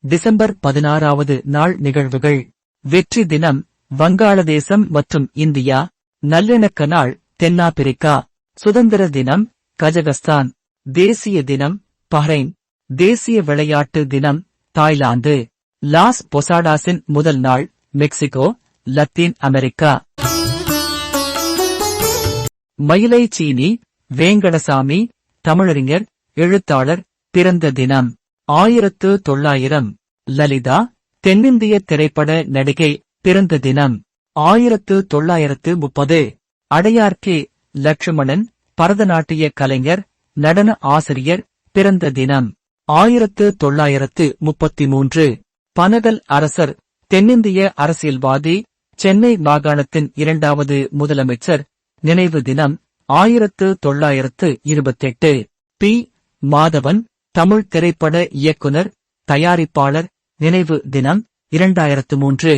December 16வது நாள் நிகழ்வுகள். வெற்றி தினம் வங்காளதேசம் மற்றும் இந்தியா. நல்லிணக்க நாள் தென்னாப்பிரிக்கா. சுதந்திர தினம் கஜகஸ்தான். தேசிய தினம் பஹ்ரைன். தேசிய விளையாட்டு தினம் தாய்லாந்து. லாஸ் பொசாடாஸின் முதல் நாள் மெக்சிகோ, லத்தீன் அமெரிக்கா. மயிலை சீனி வேங்கடசாமி தமிழறிஞர், எழுத்தாளர் பிறந்த தினம் 1900. லலிதா தென்னிந்திய திரைப்பட நடிகை பிறந்த தினம் 1930. அடையார் கே. லட்சுமணன் பரதநாட்டிய கலைஞர், நடன ஆசிரியர் பிறந்த தினம் 1933. பனகல் அரசர் தென்னிந்திய அரசியல்வாதி, சென்னை மாகாணத்தின் 2வது முதலமைச்சர் நினைவு தினம் 1928. பி. மாதவன் தமிழ் திரைப்பட இயக்குனர், தயாரிப்பாளர் நினைவு தினம் 2003.